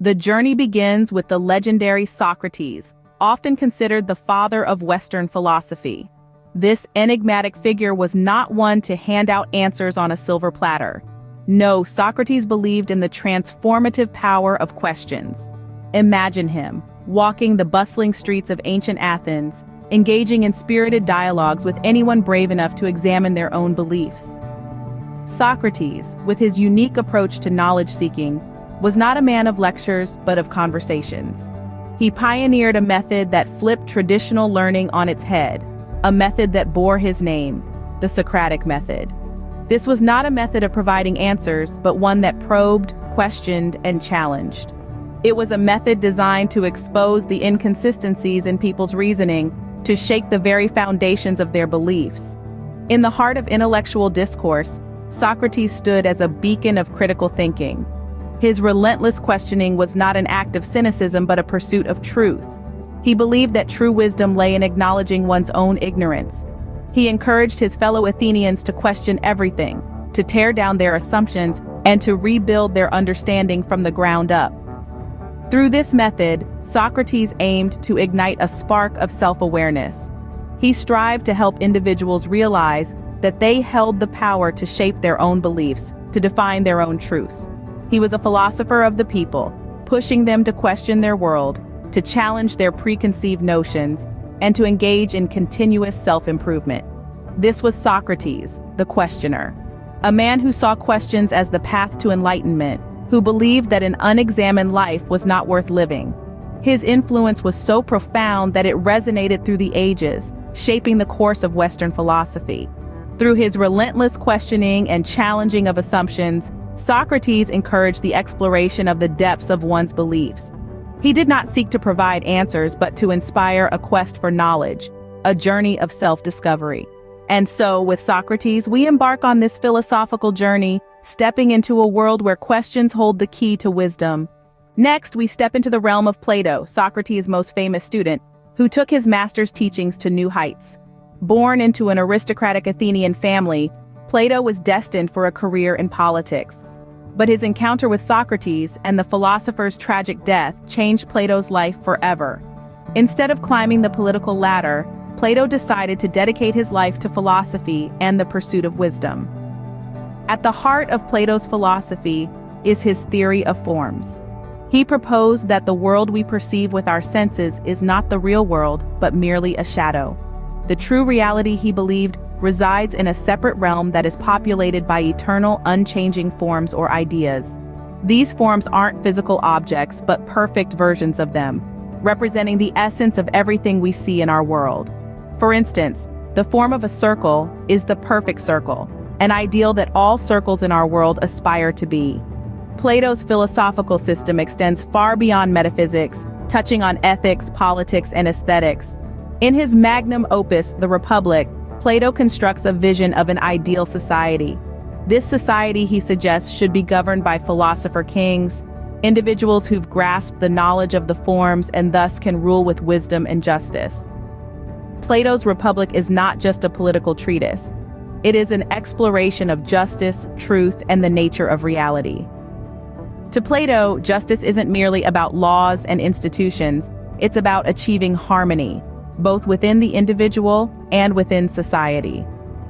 The journey begins with the legendary Socrates, often considered the father of Western philosophy. This enigmatic figure was not one to hand out answers on a silver platter. No, Socrates believed in the transformative power of questions. Imagine him, walking the bustling streets of ancient Athens, engaging in spirited dialogues with anyone brave enough to examine their own beliefs. Socrates, with his unique approach to knowledge-seeking, was not a man of lectures but of conversations. He pioneered a method that flipped traditional learning on its head, a method that bore his name, the Socratic method. This was not a method of providing answers, but one that probed, questioned, and challenged. It was a method designed to expose the inconsistencies in people's reasoning, to shake the very foundations of their beliefs. In the heart of intellectual discourse, Socrates stood as a beacon of critical thinking. His relentless questioning was not an act of cynicism but a pursuit of truth. He believed that true wisdom lay in acknowledging one's own ignorance. He encouraged his fellow Athenians to question everything, to tear down their assumptions, and to rebuild their understanding from the ground up. Through this method, Socrates aimed to ignite a spark of self-awareness. He strived to help individuals realize that they held the power to shape their own beliefs, to define their own truths. He was a philosopher of the people, pushing them to question their world, to challenge their preconceived notions, and to engage in continuous self-improvement. This was Socrates, the questioner, a man who saw questions as the path to enlightenment, who believed that an unexamined life was not worth living. His influence was so profound that it resonated through the ages, shaping the course of Western philosophy. Through his relentless questioning and challenging of assumptions, Socrates encouraged the exploration of the depths of one's beliefs. He did not seek to provide answers but to inspire a quest for knowledge, a journey of self-discovery. And so, with Socrates, we embark on this philosophical journey, stepping into a world where questions hold the key to wisdom. Next, we step into the realm of Plato, Socrates' most famous student, who took his master's teachings to new heights. Born into an aristocratic Athenian family, Plato was destined for a career in politics. But his encounter with Socrates and the philosopher's tragic death changed Plato's life forever. Instead of climbing the political ladder, Plato decided to dedicate his life to philosophy and the pursuit of wisdom. At the heart of Plato's philosophy is his theory of forms. He proposed that the world we perceive with our senses is not the real world, but merely a shadow. The true reality, he believed, resides in a separate realm that is populated by eternal, unchanging forms or ideas. These forms aren't physical objects, but perfect versions of them, representing the essence of everything we see in our world. For instance, the form of a circle is the perfect circle, an ideal that all circles in our world aspire to be. Plato's philosophical system extends far beyond metaphysics, touching on ethics, politics, and aesthetics. In his magnum opus, The Republic, Plato constructs a vision of an ideal society. This society, he suggests, should be governed by philosopher kings, individuals who've grasped the knowledge of the forms and thus can rule with wisdom and justice. Plato's Republic is not just a political treatise. It is an exploration of justice, truth, and the nature of reality. To Plato, justice isn't merely about laws and institutions, it's about achieving harmony, both within the individual and within society.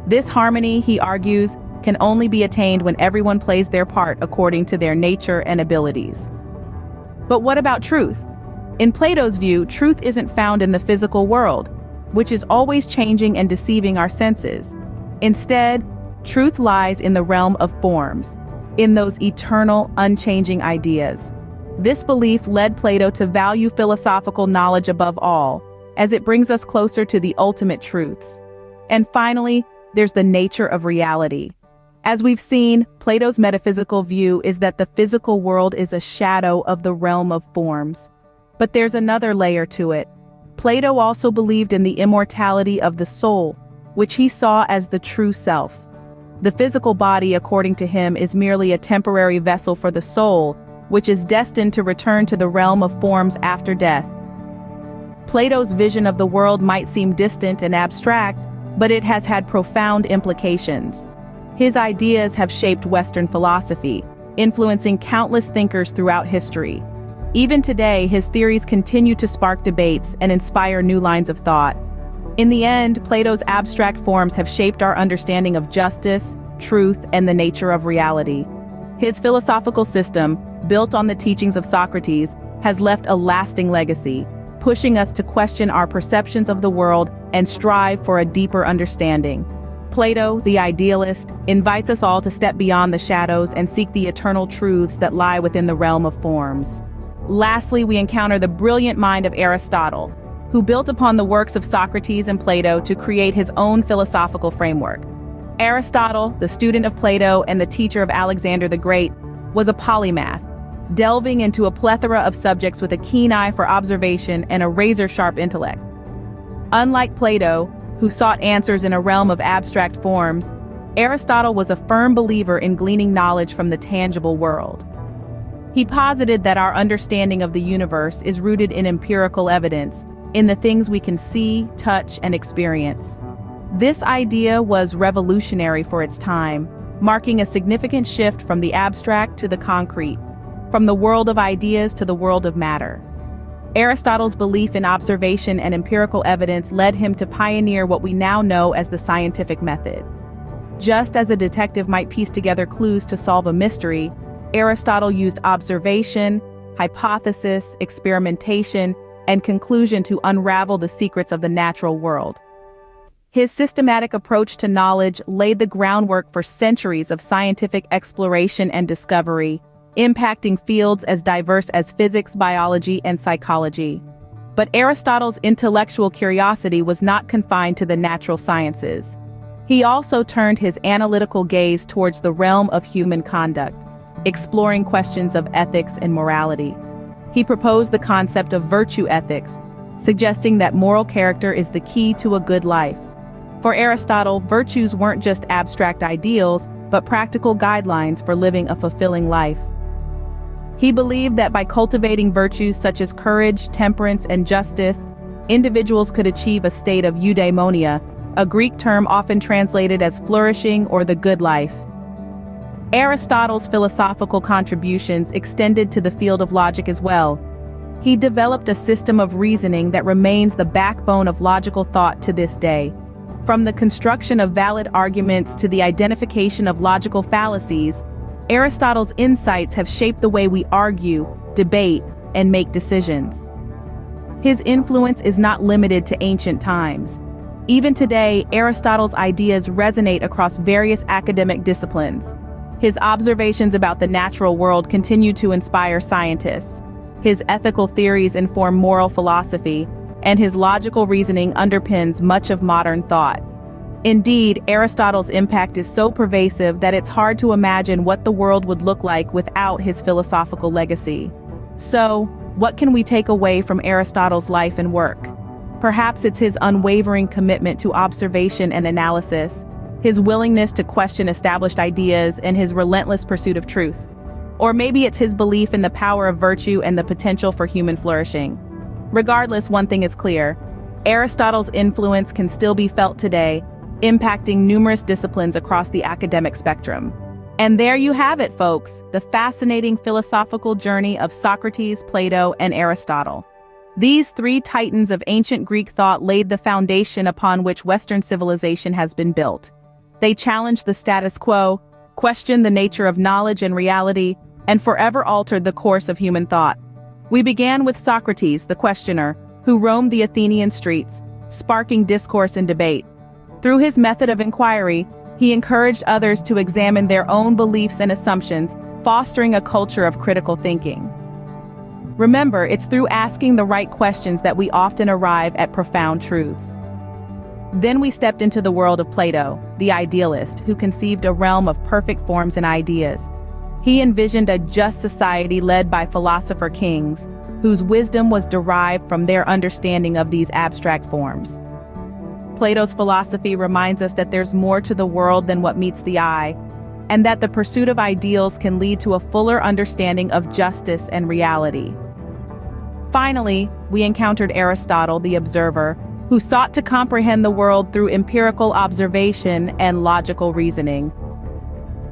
This harmony, he argues, can only be attained when everyone plays their part according to their nature and abilities. But what about truth? In Plato's view, truth isn't found in the physical world, which is always changing and deceiving our senses. Instead, truth lies in the realm of forms, in those eternal, unchanging ideas. This belief led Plato to value philosophical knowledge above all, as it brings us closer to the ultimate truths. And finally, there's the nature of reality. As we've seen, Plato's metaphysical view is that the physical world is a shadow of the realm of forms. But there's another layer to it. Plato also believed in the immortality of the soul, which he saw as the true self. The physical body, according to him, is merely a temporary vessel for the soul, which is destined to return to the realm of forms after death. Plato's vision of the world might seem distant and abstract, but it has had profound implications. His ideas have shaped Western philosophy, influencing countless thinkers throughout history. Even today, his theories continue to spark debates and inspire new lines of thought. In the end, Plato's abstract forms have shaped our understanding of justice, truth, and the nature of reality. His philosophical system, built on the teachings of Socrates, has left a lasting legacy, pushing us to question our perceptions of the world and strive for a deeper understanding. Plato, the idealist, invites us all to step beyond the shadows and seek the eternal truths that lie within the realm of forms. Lastly, we encounter the brilliant mind of Aristotle, who built upon the works of Socrates and Plato to create his own philosophical framework. Aristotle, the student of Plato and the teacher of Alexander the Great, was a polymath, delving into a plethora of subjects with a keen eye for observation and a razor-sharp intellect. Unlike Plato, who sought answers in a realm of abstract forms, Aristotle was a firm believer in gleaning knowledge from the tangible world. He posited that our understanding of the universe is rooted in empirical evidence, in the things we can see, touch, and experience. This idea was revolutionary for its time, marking a significant shift from the abstract to the concrete, from the world of ideas to the world of matter. Aristotle's belief in observation and empirical evidence led him to pioneer what we now know as the scientific method. Just as a detective might piece together clues to solve a mystery, Aristotle used observation, hypothesis, experimentation, and conclusion to unravel the secrets of the natural world. His systematic approach to knowledge laid the groundwork for centuries of scientific exploration and discovery, impacting fields as diverse as physics, biology, and psychology. But Aristotle's intellectual curiosity was not confined to the natural sciences. He also turned his analytical gaze towards the realm of human conduct, exploring questions of ethics and morality. He proposed the concept of virtue ethics, suggesting that moral character is the key to a good life. For Aristotle, virtues weren't just abstract ideals, but practical guidelines for living a fulfilling life. He believed that by cultivating virtues such as courage, temperance, and justice, individuals could achieve a state of eudaimonia, a Greek term often translated as flourishing or the good life. Aristotle's philosophical contributions extended to the field of logic as well. He developed a system of reasoning that remains the backbone of logical thought to this day. From the construction of valid arguments to the identification of logical fallacies, Aristotle's insights have shaped the way we argue, debate, and make decisions. His influence is not limited to ancient times. Even today, Aristotle's ideas resonate across various academic disciplines. His observations about the natural world continue to inspire scientists. His ethical theories inform moral philosophy, and his logical reasoning underpins much of modern thought. Indeed, Aristotle's impact is so pervasive that it's hard to imagine what the world would look like without his philosophical legacy. So, what can we take away from Aristotle's life and work? Perhaps it's his unwavering commitment to observation and analysis, his willingness to question established ideas, and his relentless pursuit of truth. Or maybe it's his belief in the power of virtue and the potential for human flourishing. Regardless, one thing is clear: Aristotle's influence can still be felt today, impacting numerous disciplines across the academic spectrum. And there you have it, folks, the fascinating philosophical journey of Socrates, Plato, and Aristotle. These three titans of ancient Greek thought laid the foundation upon which Western civilization has been built. They challenged the status quo, questioned the nature of knowledge and reality, and forever altered the course of human thought. We began with Socrates, the questioner, who roamed the Athenian streets, sparking discourse and debate. Through his method of inquiry, he encouraged others to examine their own beliefs and assumptions, fostering a culture of critical thinking. Remember, it's through asking the right questions that we often arrive at profound truths. Then we stepped into the world of Plato, the idealist, who conceived a realm of perfect forms and ideas. He envisioned a just society led by philosopher kings, whose wisdom was derived from their understanding of these abstract forms. Plato's philosophy reminds us that there's more to the world than what meets the eye, and that the pursuit of ideals can lead to a fuller understanding of justice and reality. Finally, we encountered Aristotle, the observer, who sought to comprehend the world through empirical observation and logical reasoning.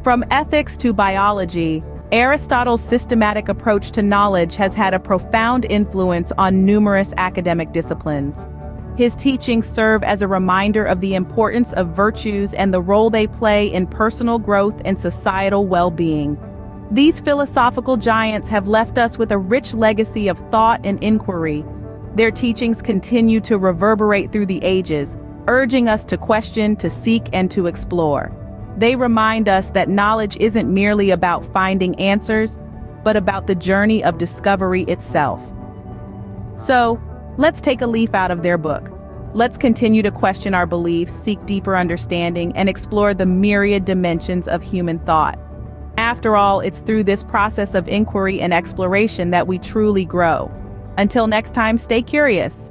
From ethics to biology, Aristotle's systematic approach to knowledge has had a profound influence on numerous academic disciplines. His teachings serve as a reminder of the importance of virtues and the role they play in personal growth and societal well-being. These philosophical giants have left us with a rich legacy of thought and inquiry. Their teachings continue to reverberate through the ages, urging us to question, to seek, and to explore. They remind us that knowledge isn't merely about finding answers, but about the journey of discovery itself. So, let's take a leaf out of their book. Let's continue to question our beliefs, seek deeper understanding, and explore the myriad dimensions of human thought. After all, it's through this process of inquiry and exploration that we truly grow. Until next time, stay curious.